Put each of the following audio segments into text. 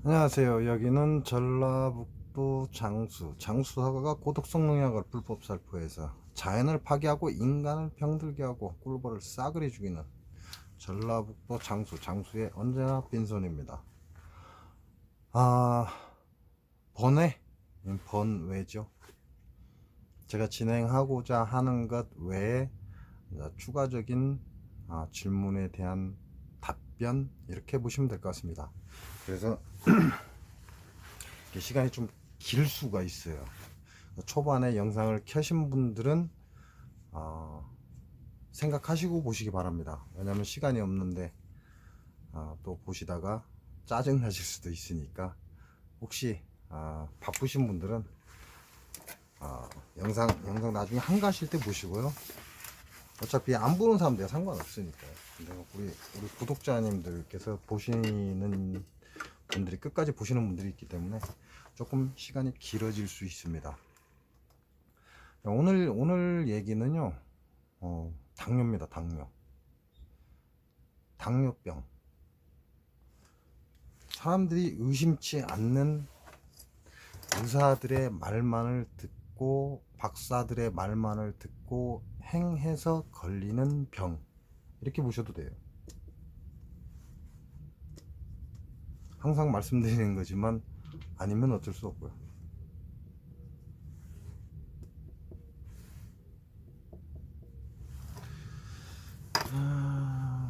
안녕하세요. 여기는 전라북도 장수사가 고독성 농약을 불법 살포해서 자연을 파괴하고 인간을 병들게 하고 꿀벌을 싸그리 죽이는 전라북도 장수의 언제나 빈손입니다. 아, 번외죠. 제가 진행하고자 하는 것 외에 추가적인 질문에 대한 답변, 이렇게 보시면 될 것 같습니다. 그래서 시간이 좀 길 수가 있어요. 초반에 영상을 켜신 분들은 생각하시고 보시기 바랍니다. 왜냐하면 시간이 없는데 또 보시다가 짜증 나실 수도 있으니까, 혹시 바쁘신 분들은 영상 나중에 한가하실 때 보시고요. 어차피 안 보는 사람들 상관없으니까요. 근데 우리 구독자님들께서 보시는 분들이, 끝까지 보시는 분들이 있기 때문에 조금 시간이 길어질 수 있습니다. 오늘 얘기는요, 당뇨입니다. 당뇨병. 사람들이 의심치 않는 의사들의 말만을 듣고, 박사들의 말만을 듣고 행해서 걸리는 병, 이렇게 보셔도 돼요. 항상 말씀드리는 거지만 아니면 어쩔 수 없고요.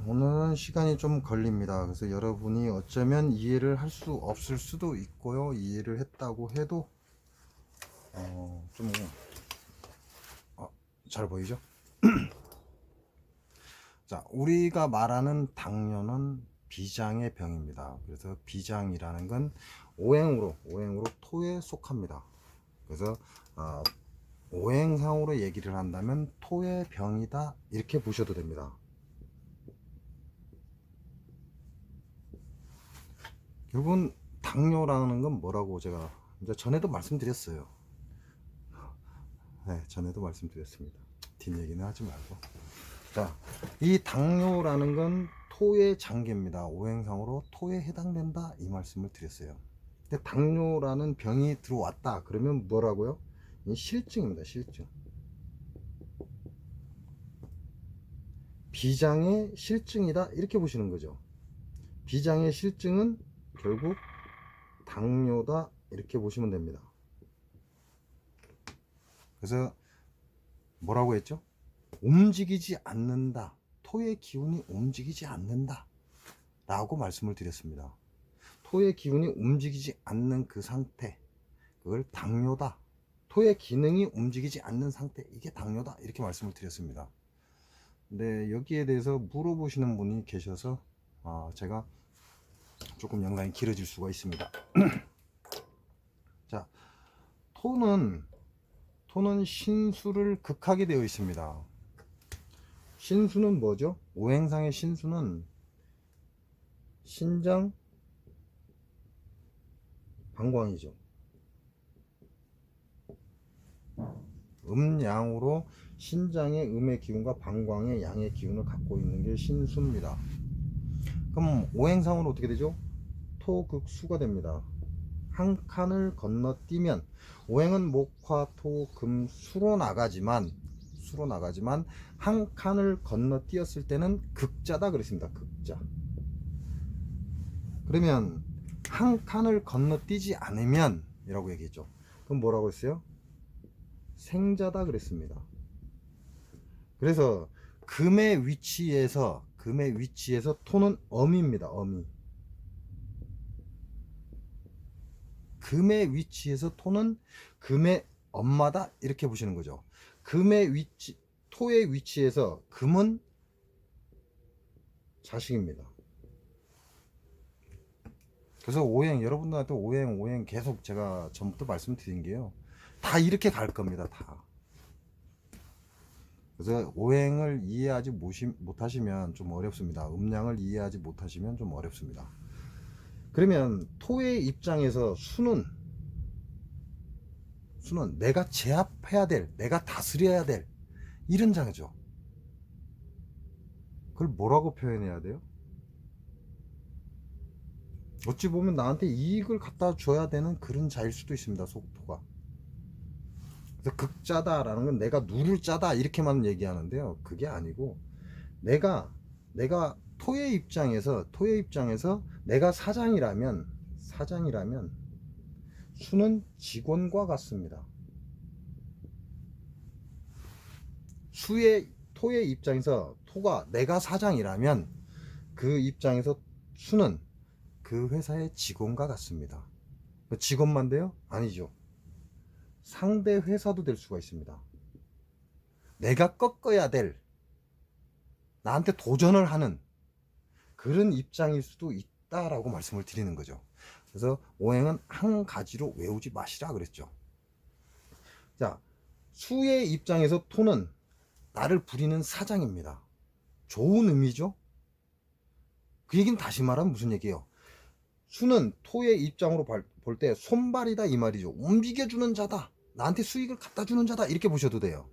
오늘은 시간이 좀 걸립니다. 그래서 여러분이 어쩌면 이해를 할 수 없을 수도 있고요. 이해를 했다고 해도 좀 잘 보이죠? 자, 우리가 말하는 당뇨는 비장의 병입니다. 그래서 비장이라는 건 오행으로 토에 속합니다. 그래서 오행상으로 얘기를 한다면 토의 병이다, 이렇게 보셔도 됩니다. 결국은 당뇨라는 건 뭐라고 제가 이제 전에도 말씀드렸어요. 네, 전에도 말씀드렸습니다. 뒷얘기는 하지 말고. 자, 이 당뇨라는 건 토의 장기입니다. 오행상으로 토에 해당된다, 이 말씀을 드렸어요. 근데 당뇨라는 병이 들어왔다 그러면 뭐라고요? 이 실증입니다. 실증. 비장의 실증이다, 이렇게 보시는 거죠. 비장의 실증은 결국 당뇨다, 이렇게 보시면 됩니다. 그래서 뭐라고 했죠? 움직이지 않는다, 토의 기운이 움직이지 않는다 라고 말씀을 드렸습니다. 토의 기운이 움직이지 않는 그 상태, 그걸 당뇨다, 토의 기능이 움직이지 않는 상태, 이게 당뇨다, 이렇게 말씀을 드렸습니다. 근데 여기에 대해서 물어보시는 분이 계셔서 제가 조금 영상이 길어질 수가 있습니다. 자, 토는 신수를 극하게 되어 있습니다. 신수는 뭐죠? 오행상의 신수는 신장, 방광이죠. 음양으로 신장의 음의 기운과 방광의 양의 기운을 갖고 있는 게 신수입니다. 그럼 오행상으로 어떻게 되죠? 토극수가 됩니다. 한 칸을 건너뛰면, 오행은 목화토금 수로 나가지만 한 칸을 건너뛰었을 때는 극자다 그랬습니다. 극자. 그러면 한 칸을 건너뛰지 않으면 이라고 얘기했죠. 그럼 뭐라고 했어요? 생자다 그랬습니다. 그래서 금의 위치에서 토는 엄입니다. 어미. 금의 위치에서 토는 금의 엄마다, 이렇게 보시는 거죠. 토의 위치에서 금은 자식입니다. 그래서 오행, 여러분들한테 오행 계속 제가 전부터 말씀드린 게요, 다 이렇게 갈 겁니다. 다. 그래서 오행을 이해하지 못하시면 좀 어렵습니다. 음양을 이해하지 못하시면 좀 어렵습니다. 그러면 토의 입장에서 수는 내가 제압해야 될, 내가 다스려야 될 이런 장이죠. 그걸 뭐라고 표현해야 돼요? 어찌 보면 나한테 이익을 갖다 줘야 되는 그런 자일 수도 있습니다. 토가. 그래서 극자다라는 건 내가 누를 짜다 이렇게만 얘기하는데요. 그게 아니고 내가 토의 입장에서 내가 사장이라면 수는 직원과 같습니다. 토의 입장에서 토가 내가 사장이라면 그 입장에서 수는 그 회사의 직원과 같습니다. 직원만 돼요? 아니죠. 상대 회사도 될 수가 있습니다. 내가 꺾어야 될, 나한테 도전을 하는 그런 입장일 수도 있다라고 말씀을 드리는 거죠. 그래서 오행은 한 가지로 외우지 마시라 그랬죠. 자, 수의 입장에서 토는 나를 부리는 사장입니다. 좋은 의미죠. 그 얘기는 다시 말하면 무슨 얘기예요? 수는 토의 입장으로 볼 때 손발이다 이 말이죠. 움직여주는 자다, 나한테 수익을 갖다 주는 자다, 이렇게 보셔도 돼요.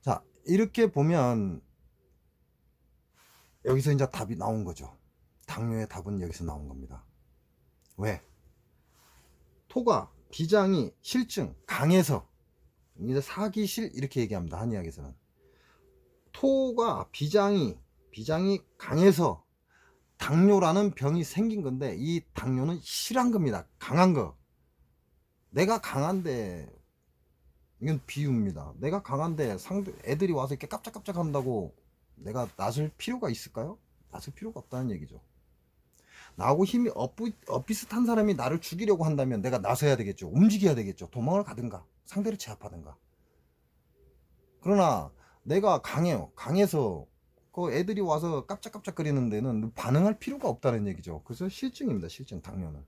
자, 이렇게 보면 여기서 이제 답이 나온 거죠. 당뇨의 답은 여기서 나온 겁니다. 왜? 토가 비장이 실증 강해서, 이제 사기실 이렇게 얘기합니다. 한의학에서는 토가 비장이 강해서 당뇨라는 병이 생긴 건데, 이 당뇨는 실한 겁니다. 강한 거. 내가 강한데, 이건 비유입니다. 내가 강한데 상대 애들이 와서 이렇게 깜짝깜짝 한다고 내가 나설 필요가 있을까요? 나설 필요가 없다는 얘기죠. 나하고 힘이 엇비슷한 사람이 나를 죽이려고 한다면 내가 나서야 되겠죠. 움직여야 되겠죠. 도망을 가든가 상대를 제압하든가. 그러나 내가 강해요. 강해서 그 애들이 와서 깜짝깜짝거리는 데는 반응할 필요가 없다는 얘기죠. 그래서 실증입니다. 실증, 당뇨는.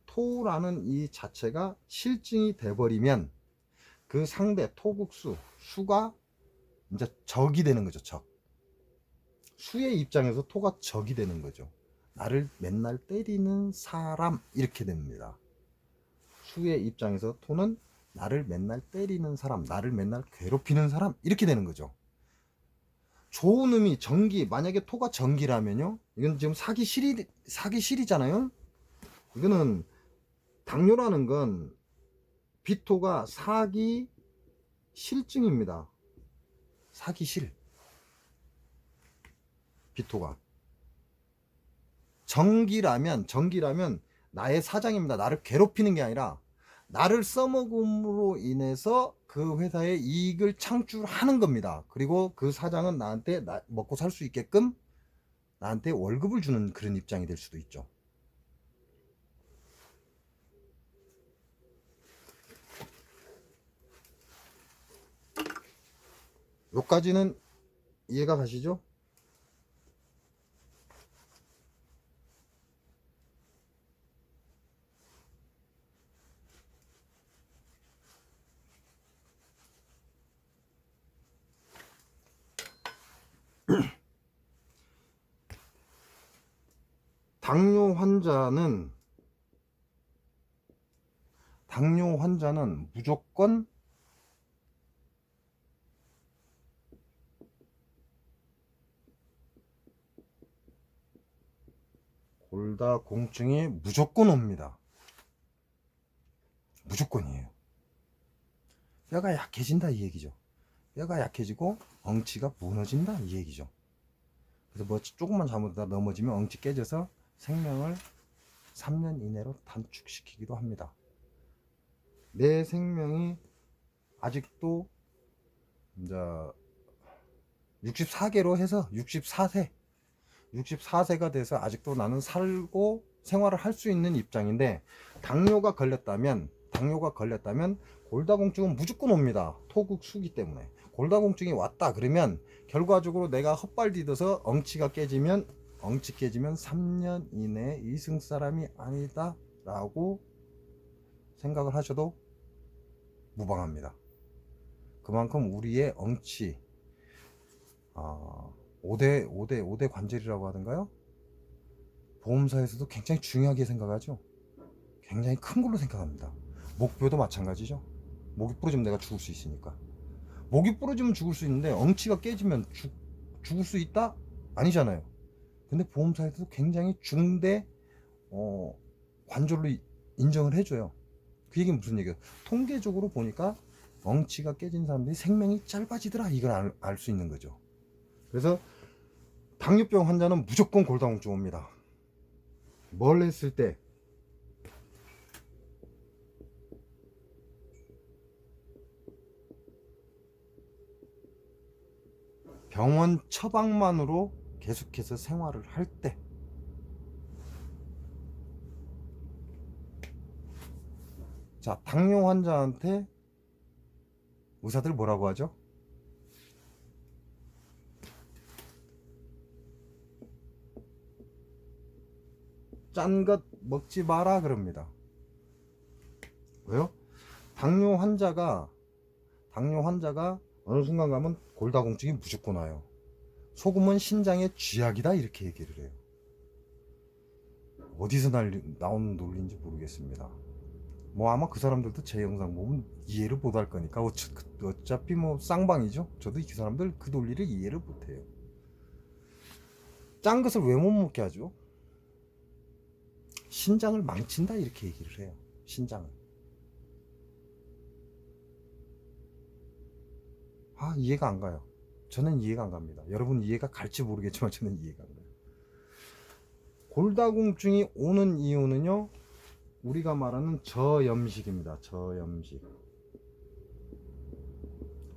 토라는 이 자체가 실증이 돼버리면 그 상대 토국수, 수가 이제 적이 되는 거죠. 적. 수의 입장에서 토가 적이 되는 거죠. 나를 맨날 때리는 사람, 이렇게 됩니다. 수의 입장에서 토는 나를 맨날 때리는 사람, 나를 맨날 괴롭히는 사람, 이렇게 되는 거죠. 좋은 의미, 정기. 만약에 토가 정기라면요, 이건 지금 사기실이잖아요. 이거는 당뇨라는 건 비토가 사기 실증입니다. 사기실. 비토가 정기라면 나의 사장입니다. 나를 괴롭히는 게 아니라 나를 써먹음으로 인해서 그 회사에 이익을 창출하는 겁니다. 그리고 그 사장은 나한테 먹고 살 수 있게끔 나한테 월급을 주는 그런 입장이 될 수도 있죠. 여기까지는 이해가 가시죠? 당뇨 환자는 무조건 골다공증이 무조건 옵니다. 무조건이에요. 뼈가 약해진다 이 얘기죠. 뼈가 약해지고 엉치가 무너진다 이 얘기죠. 그래서 뭐 조금만 잘못하다 넘어지면 엉치 깨져서 생명을 3년 이내로 단축시키기도 합니다. 내 생명이 아직도 이제 64개로 해서 64세가 돼서 아직도 나는 살고 생활을 할 수 있는 입장인데, 당뇨가 걸렸다면 골다공증은 무조건 옵니다. 토국수기 때문에. 골다공증이 왔다 그러면 결과적으로 내가 헛발디뎌서 엉치 깨지면 3년 이내에 이승 사람이 아니다 라고 생각을 하셔도 무방합니다. 그만큼 우리의 엉치 5대 관절이라고 하던가요? 보험사에서도 굉장히 중요하게 생각하죠. 굉장히 큰 걸로 생각합니다. 목뼈도 마찬가지죠. 목이 부러지면 내가 죽을 수 있으니까. 목이 부러지면 죽을 수 있는데 엉치가 깨지면 죽을 수 있다? 아니잖아요. 근데 보험사에서도 굉장히 중대 관절로 인정을 해줘요. 그 얘기는 무슨 얘기예요? 통계적으로 보니까 엉치가 깨진 사람들이 생명이 짧아지더라, 이걸 알 수 있는 거죠. 그래서 당뇨병 환자는 무조건 골다공증 옵니다. 뭘 했을 때? 병원 처방만으로 계속해서 생활을 할 때. 자, 당뇨 환자한테 의사들 뭐라고 하죠? 짠 것 먹지 마라 그럽니다. 왜요? 당뇨 환자가 어느 순간 가면 골다공증이 무조건 와요. 소금은 신장의 쥐약이다, 이렇게 얘기를 해요. 어디서 나온 논리인지 모르겠습니다. 뭐 아마 그 사람들도 제 영상 보면 이해를 못 할 거니까 어차피 뭐 쌍방이죠. 저도 그 사람들 그 논리를 이해를 못 해요. 짠 것을 왜 못 먹게 하죠? 신장을 망친다, 이렇게 얘기를 해요. 신장을. 이해가 안 가요. 저는 이해가 안 갑니다. 여러분 이해가 갈지 모르겠지만 저는 이해가 안 가요. 골다공증이 오는 이유는요, 우리가 말하는 저염식입니다. 저염식.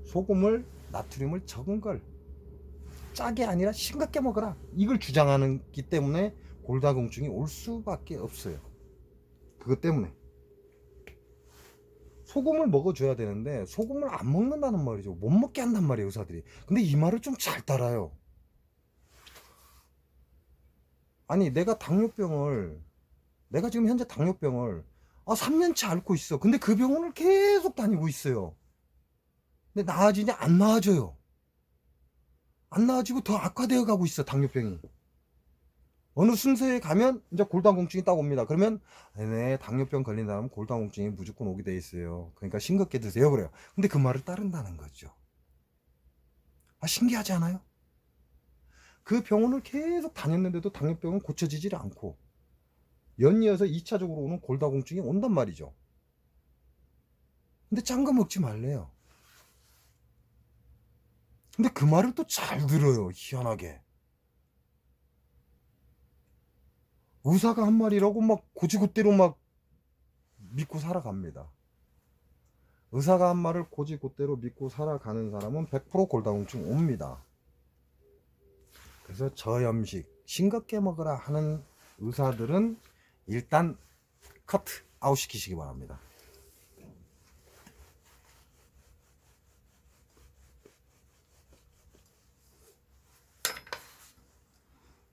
소금을, 나트륨을 적은 걸 짜게 아니라 싱겁게 먹어라, 이걸 주장하기 때문에 골다공증이 올 수밖에 없어요. 그것 때문에 소금을 먹어줘야 되는데 소금을 안 먹는다는 말이죠. 못 먹게 한단 말이에요, 의사들이. 근데 이 말을 좀 잘 따라요. 아니, 내가 지금 현재 당뇨병을 3년째 앓고 있어. 근데 그 병원을 계속 다니고 있어요. 근데 나아지냐? 안 나아져요. 안 나아지고 더 악화되어 가고 있어, 당뇨병이. 어느 순서에 가면 이제 골다공증이 딱 옵니다. 그러면 네, 당뇨병 걸린 사람은 골다공증이 무조건 오게 돼 있어요. 그러니까 싱겁게 드세요, 그래요. 근데 그 말을 따른다는 거죠. 신기하지 않아요? 그 병원을 계속 다녔는데도 당뇨병은 고쳐지질 않고 연이어서 2차적으로 오는 골다공증이 온단 말이죠. 근데 짠 거 먹지 말래요. 근데 그 말을 또 잘 들어요, 희한하게. 의사가 한 말이라고 막 고지고대로 막 믿고 살아갑니다. 의사가 한 말을 고지고대로 믿고 살아가는 사람은 100% 골다공증 옵니다. 그래서 저염식, 싱겁게 먹으라 하는 의사들은 일단 커트 아웃 시키시기 바랍니다.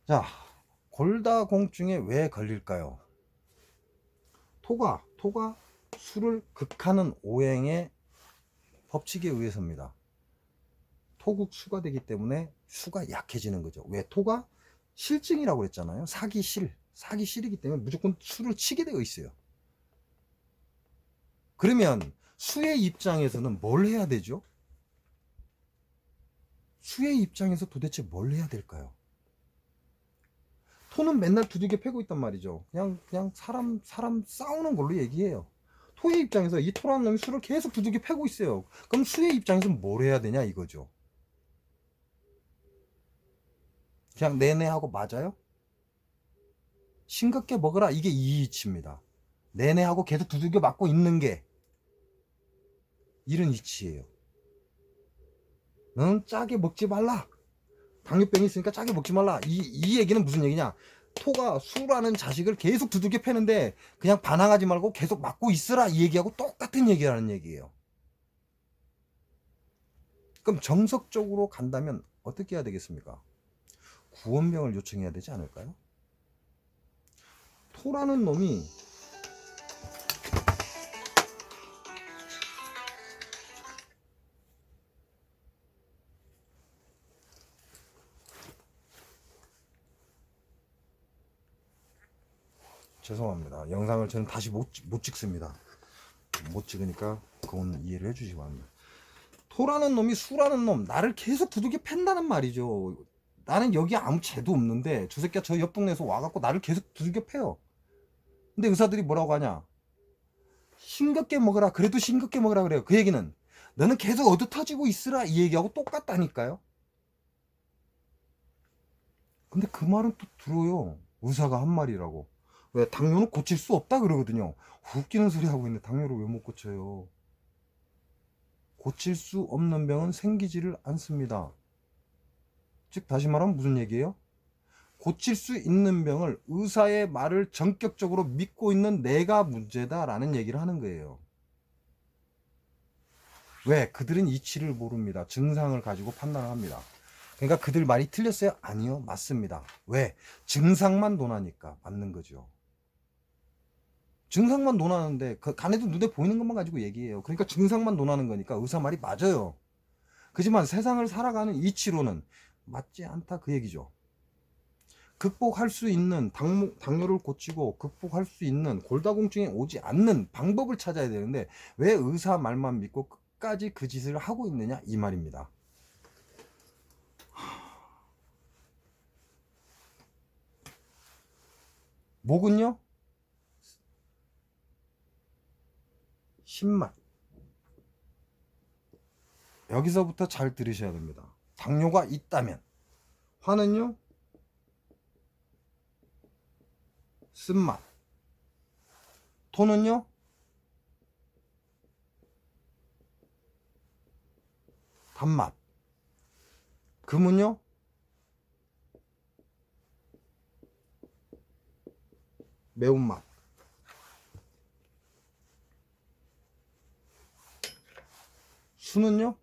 자, 골다공증에 왜 걸릴까요? 토가 술을 극하는 오행의 법칙에 의해서입니다. 토국수가 되기 때문에 수가 약해지는 거죠. 왜? 토가 실증이라고 그랬잖아요. 사기실이기 때문에 무조건 술을 치게 되어 있어요. 그러면 수의 입장에서는 뭘 해야 되죠? 수의 입장에서 도대체 뭘 해야 될까요? 토는 맨날 두들겨 패고 있단 말이죠. 그냥 사람 싸우는 걸로 얘기해요. 토의 입장에서 이 토라는 놈이 술을 계속 두들겨 패고 있어요. 그럼 수의 입장에서 뭘 해야 되냐, 이거죠. 그냥 내내 하고 맞아요? 싱겁게 먹으라, 이게 이 이치입니다. 내내 하고 계속 두들겨 맞고 있는 게 이런 이치예요. 너는 짜게 먹지 말라. 당뇨병이 있으니까 짜게 먹지 말라. 이 얘기는 무슨 얘기냐? 토가 수라는 자식을 계속 두들겨 패는데 그냥 반항하지 말고 계속 맞고 있으라, 이 얘기하고 똑같은 얘기라는 얘기예요. 그럼 정석적으로 간다면 어떻게 해야 되겠습니까? 구원병을 요청해야 되지 않을까요? 토라는 놈이 죄송합니다. 영상을 저는 다시 못 찍습니다. 못 찍으니까 그건 이해를 해주시기 바랍니다. 토라는 놈이 수라는 놈 나를 계속 두들겨 팬다는 말이죠. 나는 여기 아무 죄도 없는데 저 새끼가 저 옆 동네에서 와갖고 나를 계속 두들겨 패요. 근데 의사들이 뭐라고 하냐? 싱겁게 먹으라. 그래도 싱겁게 먹으라 그래요. 그 얘기는 너는 계속 얻어 터지고 있으라 이 얘기하고 똑같다니까요. 근데 그 말은 또 들어요. 의사가 한 말이라고. 왜 당뇨는 고칠 수 없다 그러거든요. 웃기는 소리 하고 있는데 당뇨를 왜 못 고쳐요? 고칠 수 없는 병은 생기지를 않습니다. 즉 다시 말하면 무슨 얘기예요? 고칠 수 있는 병을 의사의 말을 전격적으로 믿고 있는 내가 문제다라는 얘기를 하는 거예요. 왜? 그들은 이치를 모릅니다. 증상을 가지고 판단을 합니다. 그러니까 그들 말이 틀렸어요? 아니요, 맞습니다. 왜? 증상만 논하니까 맞는 거죠. 증상만 논하는데 그 간에도 눈에 보이는 것만 가지고 얘기해요. 그러니까 증상만 논하는 거니까 의사 말이 맞아요. 그지만 세상을 살아가는 이치로는 맞지 않다 그 얘기죠. 극복할 수 있는 당뇨를 고치고 극복할 수 있는 골다공증이 오지 않는 방법을 찾아야 되는데 왜 의사 말만 믿고 끝까지 그 짓을 하고 있느냐 이 말입니다. 목은요? 신맛. 여기서부터 잘 들으셔야 됩니다. 당뇨가 있다면 화는요? 쓴맛. 토는요? 단맛. 금은요? 매운맛. 수는요?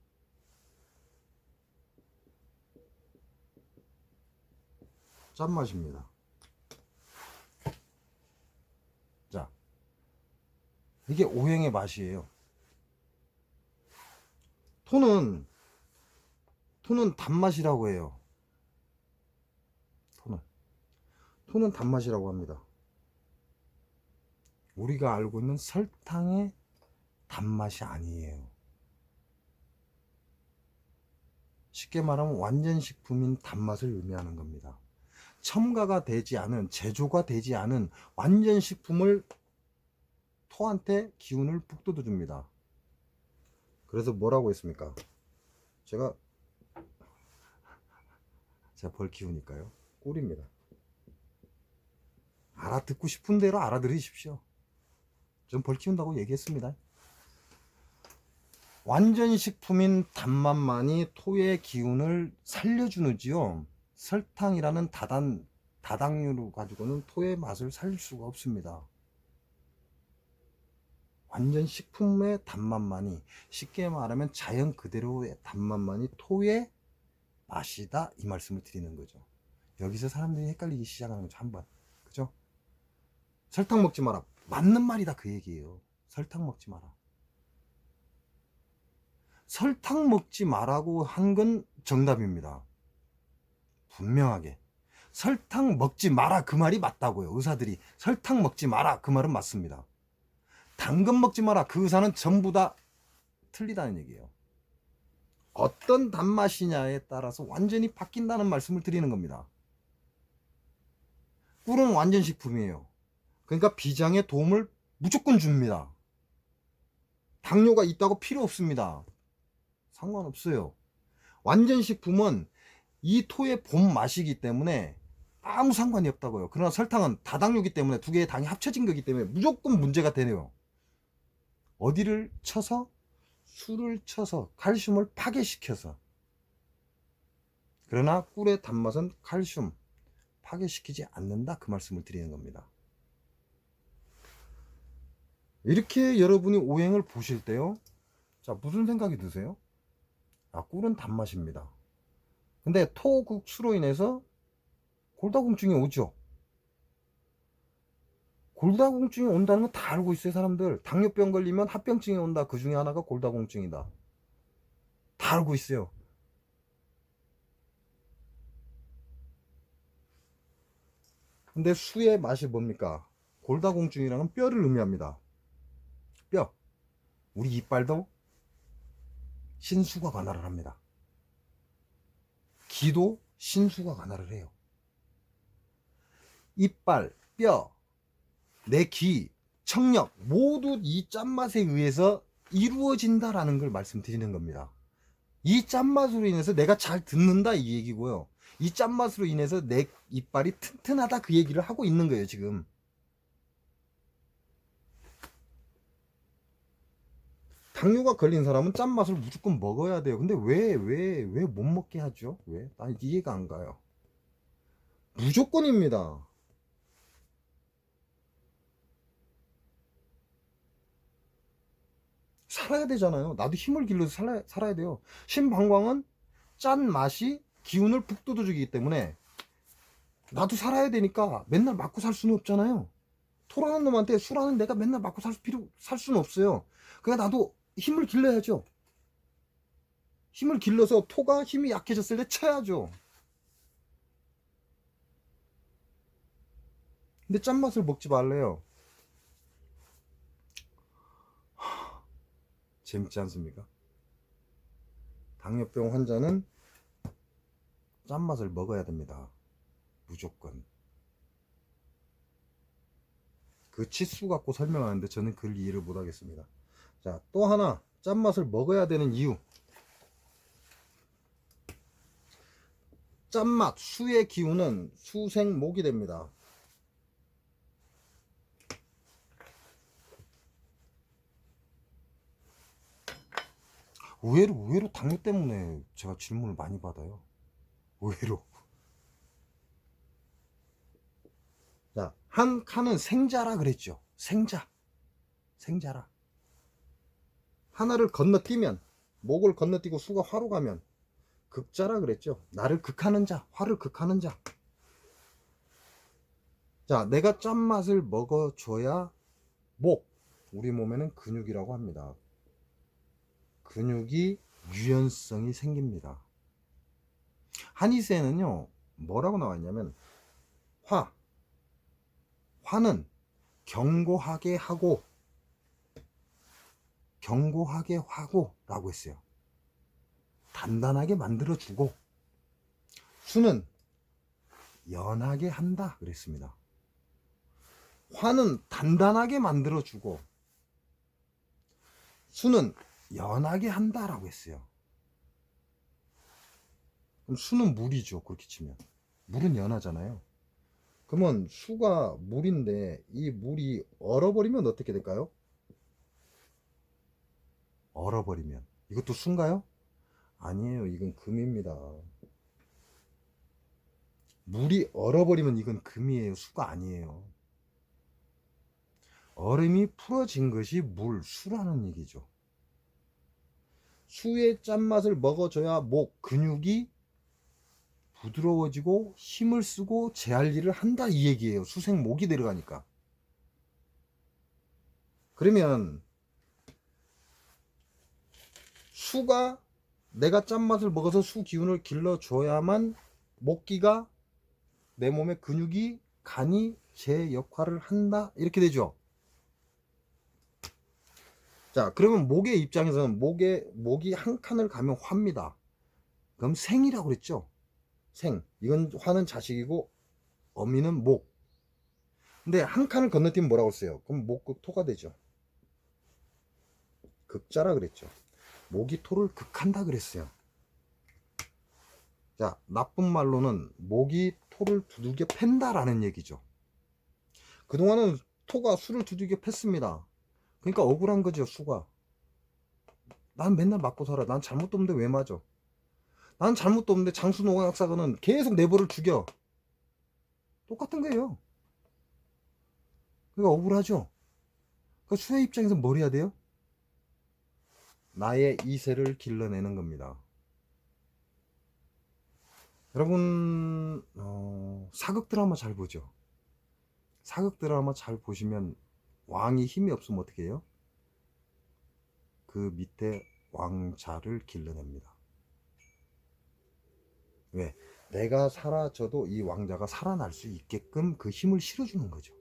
짠맛입니다. 자, 이게 오행의 맛이에요. 토는 단맛이라고 해요. 토는 단맛이라고 합니다. 우리가 알고 있는 설탕의 단맛이 아니에요. 쉽게 말하면 완전 식품인 단맛을 의미하는 겁니다. 첨가가 되지 않은, 제조가 되지 않은 완전 식품을 토한테 기운을 북돋워 줍니다. 그래서 뭐라고 했습니까? 제가 벌 키우니까요. 꿀입니다. 알아듣고 싶은 대로 알아들으십시오. 전 벌 키운다고 얘기했습니다. 완전 식품인 단맛만이 토의 기운을 살려주는지요. 설탕이라는 다당류로 가지고는 토의 맛을 살릴 수가 없습니다. 완전 식품의 단맛만이, 쉽게 말하면 자연 그대로의 단맛만이 토의 맛이다 이 말씀을 드리는 거죠. 여기서 사람들이 헷갈리기 시작하는 거죠. 한번 그죠? 설탕 먹지 마라 맞는 말이다 그 얘기예요. 설탕 먹지 마라. 설탕 먹지 마라고 한 건 정답입니다. 분명하게 설탕 먹지 마라 그 말이 맞다고요. 의사들이 설탕 먹지 마라 그 말은 맞습니다. 당근 먹지 마라 그 의사는 전부 다 틀리다는 얘기예요. 어떤 단맛이냐에 따라서 완전히 바뀐다는 말씀을 드리는 겁니다. 꿀은 완전 식품이에요. 그러니까 비장에 도움을 무조건 줍니다. 당뇨가 있다고 필요 없습니다. 상관없어요. 완전 식품은 이 토의 본 맛이기 때문에 아무 상관이 없다고요. 그러나 설탕은 다당류이기 때문에 두 개의 당이 합쳐진 거기 때문에 무조건 문제가 되네요. 어디를 쳐서? 술을 쳐서 칼슘을 파괴시켜서. 그러나 꿀의 단맛은 칼슘 파괴시키지 않는다 그 말씀을 드리는 겁니다. 이렇게 여러분이 오행을 보실 때요, 자 무슨 생각이 드세요? 아, 꿀은 단맛입니다. 근데 토국수로 인해서 골다공증이 오죠. 골다공증이 온다는 건 다 알고 있어요. 사람들 당뇨병 걸리면 합병증이 온다. 그 중에 하나가 골다공증이다. 다 알고 있어요. 근데 수의 맛이 뭡니까? 골다공증이라는 뼈를 의미합니다. 뼈. 우리 이빨도 신수가 관할을 합니다. 기도 신수가 관할을 해요. 이빨, 뼈, 내 귀, 청력 모두 이 짠맛에 의해서 이루어진다라는 걸 말씀드리는 겁니다. 이 짠맛으로 인해서 내가 잘 듣는다 이 얘기고요. 이 짠맛으로 인해서 내 이빨이 튼튼하다 그 얘기를 하고 있는 거예요 지금. 당뇨가 걸린 사람은 짠맛을 무조건 먹어야 돼요. 근데 왜 못 먹게 하죠? 왜? 난 이해가 안 가요. 무조건입니다. 살아야 되잖아요. 나도 힘을 길러서 살아야 돼요. 신방광은 짠 맛이 기운을 북돋워주기 때문에 나도 살아야 되니까 맨날 맞고 살 수는 없잖아요. 토라는 놈한테 술하는 내가 맨날 맞고 살 수는 없어요. 그러니까 나도 힘을 길러야죠. 힘을 길러서 토가 힘이 약해졌을 때 쳐야죠. 근데 짠맛을 먹지 말래요. 재밌지 않습니까? 당뇨병 환자는 짠맛을 먹어야 됩니다. 무조건. 그 치수 갖고 설명하는데 저는 그걸 이해를 못 하겠습니다. 자, 또 하나 짠맛을 먹어야 되는 이유. 짠맛, 수의 기운은 수생목이 됩니다. 의외로 당뇨 때문에 제가 질문을 많이 받아요. 의외로. 자, 한 칸은 생자라 그랬죠. 생자라. 하나를 건너뛰면, 목을 건너뛰고 수가 화로 가면 극자라 그랬죠. 나를 극하는 자, 화를 극하는 자. 자, 내가 짠맛을 먹어줘야 우리 몸에는 근육이라고 합니다. 근육이 유연성이 생깁니다. 한의세에는요 뭐라고 나와 있냐면 화는 견고하게 하고 라고 했어요. 단단하게 만들어주고, 수는 연하게 한다 그랬습니다. 화는 단단하게 만들어주고 수는 연하게 한다라고 했어요. 그럼 수는 물이죠. 그렇게 치면 물은 연하잖아요. 그러면 수가 물인데 이 물이 얼어버리면 어떻게 될까요? 얼어버리면 이것도 수인가요? 아니에요. 이건 금입니다. 물이 얼어버리면 이건 금이에요. 수가 아니에요. 얼음이 풀어진 것이 수라는 얘기죠. 수의 짠맛을 먹어줘야 근육이 부드러워지고 힘을 쓰고 제할 일을 한다 이 얘기예요. 수생목이 들어가니까. 그러면 수가 내가 짠맛을 먹어서 수 기운을 길러줘야만 목기가 내 몸의 근육이 간이 제 역할을 한다 이렇게 되죠. 자, 그러면 목의 입장에서는 목이 한 칸을 가면 화입니다. 그럼 생이라고 그랬죠. 이건 화는 자식이고 어미는 목. 근데 한 칸을 건너뛰면 뭐라고 했어요? 그럼 목극토가 되죠. 극자라 그랬죠. 목이 토를 극한다 그랬어요. 자, 나쁜 말로는 목이 토를 두들겨 팬다라는 얘기죠. 그동안은 토가 수를 두들겨 팼습니다. 그러니까 억울한 거죠. 수가. 난 맨날 맞고 살아. 난 잘못도 없는데 왜 맞아? 난 잘못도 없는데 장수노약사가는 계속 내버를 죽여. 똑같은 거예요. 그러니까 억울하죠. 그 수의 입장에서 뭘 해야 돼요? 나의 이세를 길러내는 겁니다. 여러분 사극 드라마 잘 보죠? 사극 드라마 잘 보시면 왕이 힘이 없으면 어떻게 해요? 그 밑에 왕자를 길러냅니다. 왜? 내가 사라져도 이 왕자가 살아날 수 있게끔 그 힘을 실어주는 거죠.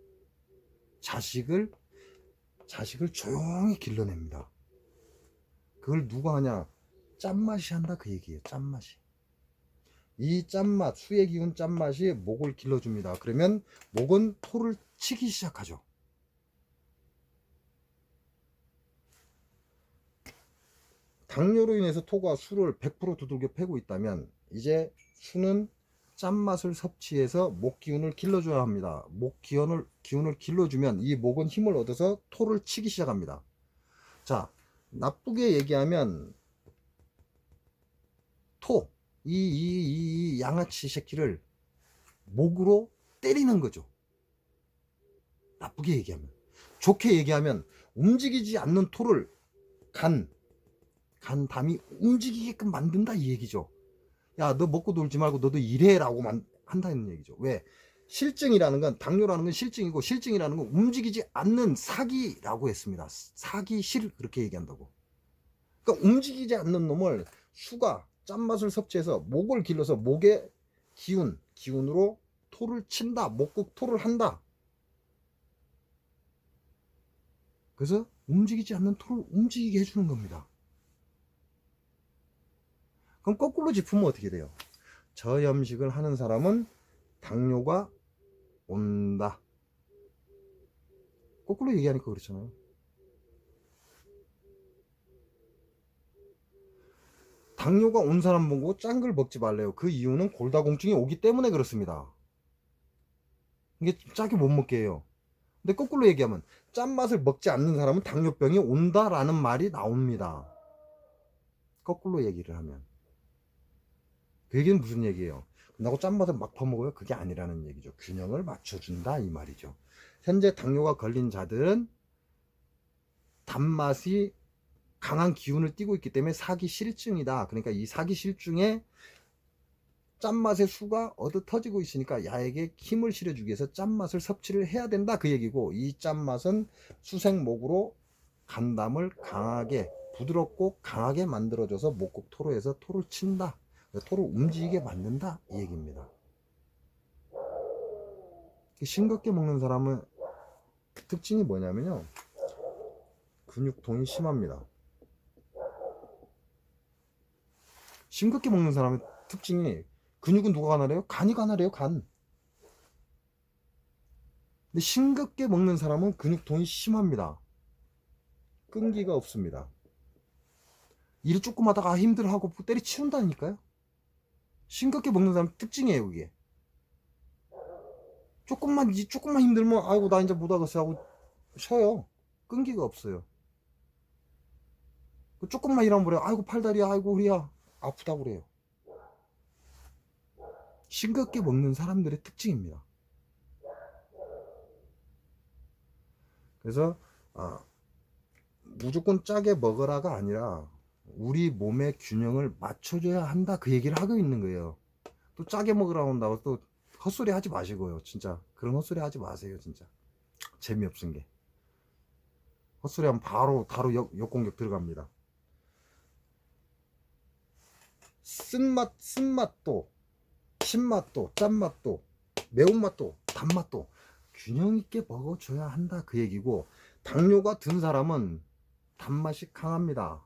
자식을 조용히 길러냅니다. 그걸 누가 하냐? 짠맛이 한다 그 얘기예요. 짠맛이. 이 짠맛, 수의 기운 짠맛이 목을 길러줍니다. 그러면 목은 토를 치기 시작하죠. 당뇨로 인해서 토가 수를 100% 두들겨 패고 있다면 이제 수는 짠맛을 섭취해서 목 기운을 길러줘야 합니다. 목 기운을 길러주면 이 목은 힘을 얻어서 토를 치기 시작합니다. 자, 나쁘게 얘기하면 토, 이 양아치 새끼를 목으로 때리는 거죠. 나쁘게 얘기하면. 좋게 얘기하면 움직이지 않는 토를 간담이 움직이게끔 만든다 이 얘기죠. 야, 너 먹고 놀지 말고 너도 일해라고 한다는 얘기죠. 왜? 실증이라는 건, 당뇨라는 건 실증이고, 실증이라는 건 움직이지 않는 사기라고 했습니다. 사기실 그렇게 얘기한다고. 그러니까 움직이지 않는 놈을 수가 짠맛을 섭취해서 목을 길러서 목의 기운으로 토를 친다. 목국 토를 한다. 그래서 움직이지 않는 토를 움직이게 해주는 겁니다. 그럼 거꾸로 짚으면 어떻게 돼요? 저염식을 하는 사람은 당뇨가 온다. 거꾸로 얘기하니까 그렇잖아요. 당뇨가 온 사람 보고 짠 걸 먹지 말래요. 그 이유는 골다공증이 오기 때문에 그렇습니다. 이게 짜게 못 먹게 해요. 근데 거꾸로 얘기하면 짠맛을 먹지 않는 사람은 당뇨병이 온다라는 말이 나옵니다. 거꾸로 얘기를 하면. 그 얘기는 무슨 얘기예요? 나고 짠맛을 막 퍼먹어요? 그게 아니라는 얘기죠. 균형을 맞춰준다 이 말이죠. 현재 당뇨가 걸린 자들은 단맛이 강한 기운을 띠고 있기 때문에 사기실증이다. 그러니까 이 사기실증에 짠맛의 수가 얻어 터지고 있으니까 야에게 힘을 실어주기 위해서 짠맛을 섭취를 해야 된다 그 얘기고, 이 짠맛은 수생목으로 간담을 강하게 부드럽고 강하게 만들어줘서 목국 토로에서 토를 친다. 토를 움직이게 만든다 이 얘기입니다. 싱겁게 먹는 사람은 특징이 뭐냐면요, 근육통이 심합니다. 싱겁게 먹는 사람의 특징이, 근육은 누가 가나래요? 간이 가나래요. 간. 근데 싱겁게 먹는 사람은 근육통이 심합니다. 끈기가 없습니다. 일 조금 하다가 힘들어하고 때려치운다니까요. 싱겁게 먹는 사람 특징이에요 그게. 조금만 힘들면 아이고 나 이제 못하겠어 하고 쉬어요. 끈기가 없어요. 조금만 일하면 그래요. 아이고 팔다리야, 아이고 우리야, 아프다고 그래요. 싱겁게 먹는 사람들의 특징입니다. 그래서 무조건 짜게 먹으라가 아니라 우리 몸의 균형을 맞춰줘야 한다 그 얘기를 하고 있는 거예요. 또 짜게 먹으라고 한다고 또 헛소리 하지 마시고요. 진짜 그런 헛소리 하지 마세요. 진짜 재미없은 게. 헛소리 하면 바로 역공격 들어갑니다. 쓴맛도 신맛도 짠맛도 매운맛도 단맛도 균형 있게 먹어줘야 한다 그 얘기고, 당뇨가 든 사람은 단맛이 강합니다.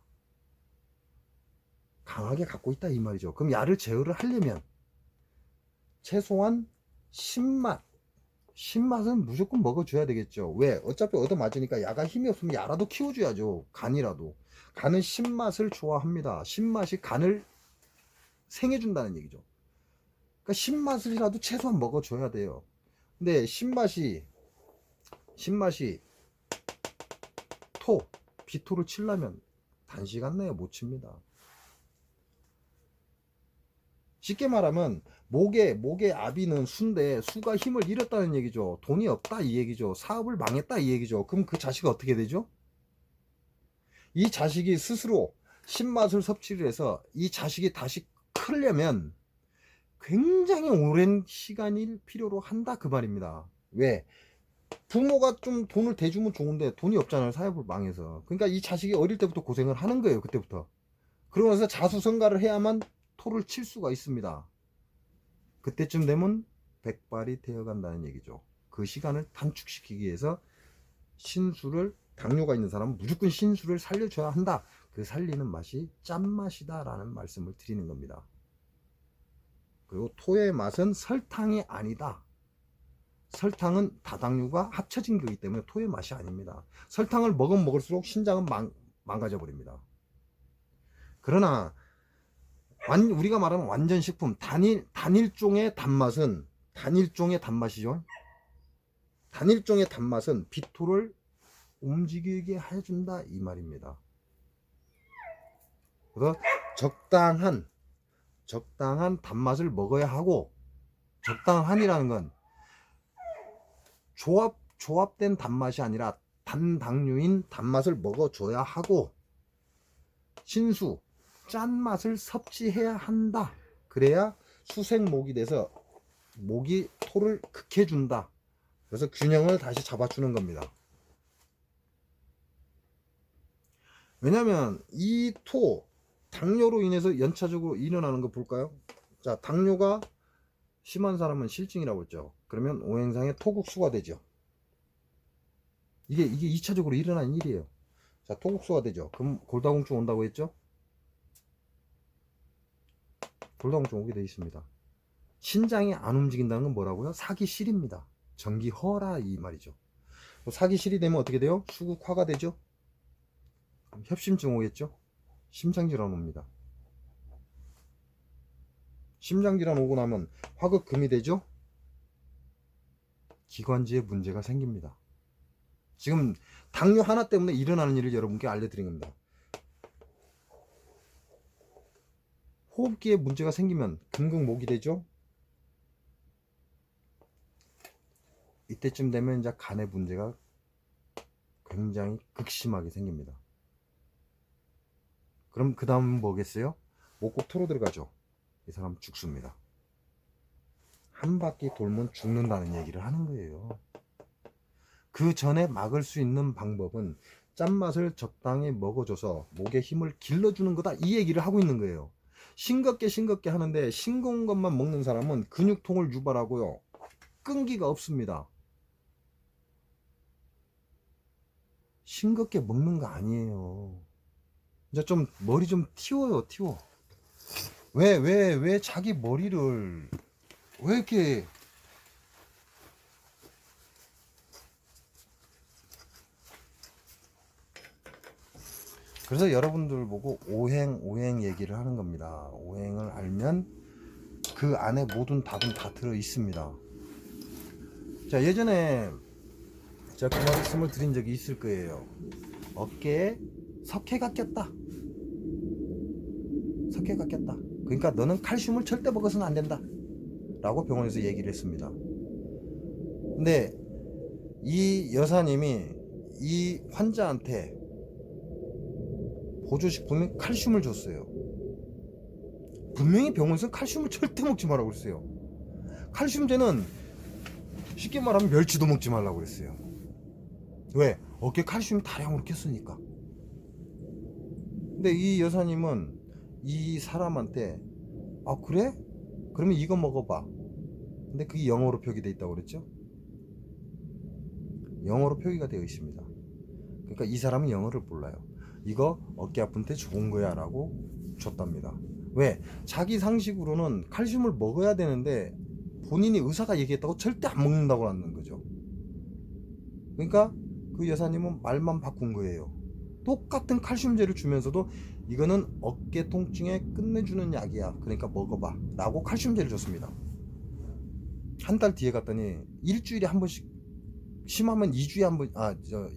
강하게 갖고 있다 이 말이죠. 그럼 야를 제어를 하려면 최소한 신맛은 무조건 먹어줘야 되겠죠. 왜? 어차피 얻어맞으니까 야가 힘이 없으면 야라도 키워줘야죠. 간은 신맛을 좋아합니다. 신맛이 간을 생해준다는 얘기죠. 그러니까 신맛이라도 최소한 먹어줘야 돼요. 근데 신맛이 비토를 치려면 단시간 내에 못 칩니다. 쉽게 말하면 목의 아비는 수인데 수가 힘을 잃었다는 얘기죠. 돈이 없다 이 얘기죠. 사업을 망했다 이 얘기죠. 그럼 그 자식이 어떻게 되죠? 이 자식이 스스로 신맛을 섭취를 해서 이 자식이 다시 크려면 굉장히 오랜 시간이 필요로 한다 그 말입니다. 왜? 부모가 좀 돈을 대주면 좋은데 돈이 없잖아요. 사업을 망해서. 그러니까 이 자식이 어릴 때부터 고생을 하는 거예요. 그때부터. 그러면서 자수성가를 해야만 토를 칠 수가 있습니다. 그때쯤 되면 백발이 되어간다는 얘기죠. 그 시간을 단축시키기 위해서 당뇨가 있는 사람은 무조건 신수를 살려줘야 한다. 그 살리는 맛이 짠맛이다 라는 말씀을 드리는 겁니다. 그리고 토의 맛은 설탕이 아니다. 설탕은 다당류가 합쳐진 거기 때문에 토의 맛이 아닙니다. 설탕을 먹으면 먹을수록 신장은 망가져 버립니다. 그러나 우리가 말하는 완전식품 단일종의 단맛은 단맛이죠. 단일종의 단맛은 비토를 움직이게 해준다 이 말입니다. 그래서 적당한 단맛을 먹어야 하고, 적당한이라는 건 조합된 단맛이 아니라 단당류인 단맛을 먹어줘야 하고, 신수 짠맛을 섭취해야 한다. 그래야 수생목이 돼서 목이 토를 극해준다. 그래서 균형을 다시 잡아주는 겁니다. 왜냐면 이 당뇨로 인해서 연차적으로 일어나는 거 볼까요? 자, 당뇨가 심한 사람은 실증이라고 했죠. 그러면 오행상에 토국수가 되죠. 이게 2차적으로 일어나는 일이에요. 자, 토국수가 되죠. 그럼 골다공증 온다고 했죠? 골다공증 오게 되어 있습니다. 신장이 안 움직인다는 건 뭐라고요? 사기실입니다. 전기허라 이 말이죠. 사기실이 되면 어떻게 돼요? 수국화가 되죠. 협심증 오겠죠. 심장질환 옵니다. 심장질환 오고 나면 화극금이 되죠. 기관지에 문제가 생깁니다. 지금 당뇨 하나 때문에 일어나는 일을 여러분께 알려드린 겁니다. 호흡기에 문제가 생기면 금극목이 되죠. 이때쯤 되면 이제 간에 문제가 굉장히 극심하게 생깁니다. 그럼 그 다음은 뭐겠어요? 목국 토로 들어가죠. 이 사람 죽습니다. 한 바퀴 돌면 죽는다는 얘기를 하는 거예요. 그 전에 막을 수 있는 방법은 짠맛을 적당히 먹어줘서 목에 힘을 길러주는 거다 이 얘기를 하고 있는 거예요. 싱겁게 하는데 싱거운 것만 먹는 사람은 근육통을 유발하고요, 끈기가 없습니다. 싱겁게 먹는 거 아니에요. 이제 좀 머리 좀 틔워요. 왜 자기 머리를 왜 이렇게 그래서 여러분들 보고 오행 얘기를 하는 겁니다. 오행을 알면 그 안에 모든 답은 다 들어 있습니다. 자, 예전에 제가 그 말씀을 드린 적이 있을 거예요. 어깨에 석회가 꼈다. 그러니까 너는 칼슘을 절대 먹어서는 안 된다 라고 병원에서 얘기를 했습니다. 근데 이 여사님이 이 환자한테 보조식품인 칼슘을 줬어요. 분명히 병원에서 칼슘을 절대 먹지 말라고 그랬어요. 칼슘제는 쉽게 말하면 멸치도 먹지 말라고 그랬어요. 왜? 어깨에 칼슘이 다량으로 꼈으니까. 근데 이 여사님은 이 사람한테 아 그래? 그러면 이거 먹어봐. 근데 그게 영어로 표기되어 있다고 그랬죠? 영어로 표기가 되어 있습니다. 그러니까 이 사람은 영어를 몰라요. 이거 어깨 아픈데 좋은 거야 라고 줬답니다. 왜? 자기 상식으로는 칼슘을 먹어야 되는데 본인이 의사가 얘기했다고 절대 안 먹는다고 하는 거죠. 그러니까 그 여사님은 말만 바꾼 거예요. 똑같은 칼슘제를 주면서도 이거는 어깨 통증에 끝내주는 약이야, 그러니까 먹어봐 라고 칼슘제를 줬습니다. 한 달 뒤에 갔더니 일주일에 한 번씩, 심하면 2주에 한 번,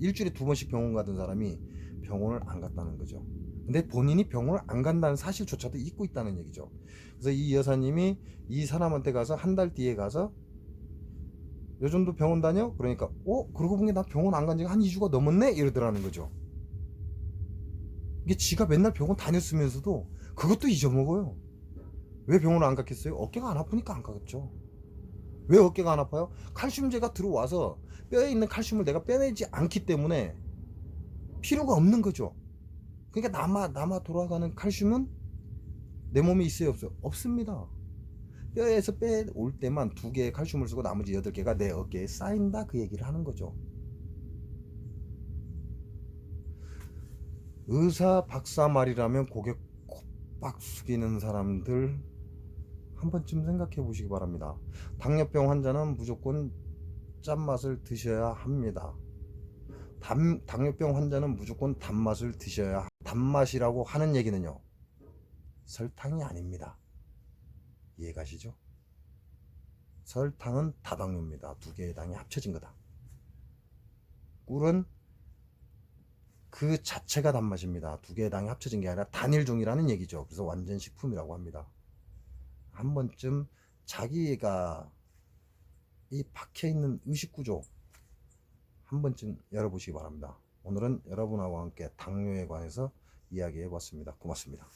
일주일에 2번씩 병원 가던 사람이 병원을 안 갔다는 거죠. 근데 본인이 병원을 안 간다는 사실조차도 잊고 있다는 얘기죠. 그래서 이 여사님이 이 사람한테 가서 한 달 뒤에 가서 요즘도 병원 다녀? 그러니까 그러고 보니 나 병원 안 간 지가 한 2주가 넘었네? 이러더라는 거죠. 이게 지가 맨날 병원 다녔으면서도 그것도 잊어먹어요. 왜 병원을 안 갔겠어요? 어깨가 안 아프니까 안 가겠죠. 왜 어깨가 안 아파요? 칼슘제가 들어와서 뼈에 있는 칼슘을 내가 빼내지 않기 때문에 필요가 없는 거죠. 그러니까 남아 돌아가는 칼슘은 내 몸에 있어요, 없어요? 없습니다. 뼈에서 빼올 때만 2개의 칼슘을 쓰고 나머지 8개가 내 어깨에 쌓인다, 그 얘기를 하는 거죠. 의사 박사 말이라면 고개 콕박 숙이는 사람들 한 번쯤 생각해 보시기 바랍니다. 당뇨병 환자는 무조건 짠맛을 드셔야 합니다. 당뇨병 환자는 무조건 단맛을 드셔야. 단맛이라고 하는 얘기는요, 설탕이 아닙니다. 이해가시죠? 설탕은 다당류입니다. 두 개의 당이 합쳐진 거다. 꿀은 그 자체가 단맛입니다. 두 개의 당이 합쳐진 게 아니라 단일종이라는 얘기죠. 그래서 완전 식품이라고 합니다. 한 번쯤 자기가 이 박혀있는 의식구조 한 번쯤 열어보시기 바랍니다. 오늘은 여러분하고 함께 당뇨에 관해서 이야기해 봤습니다. 고맙습니다.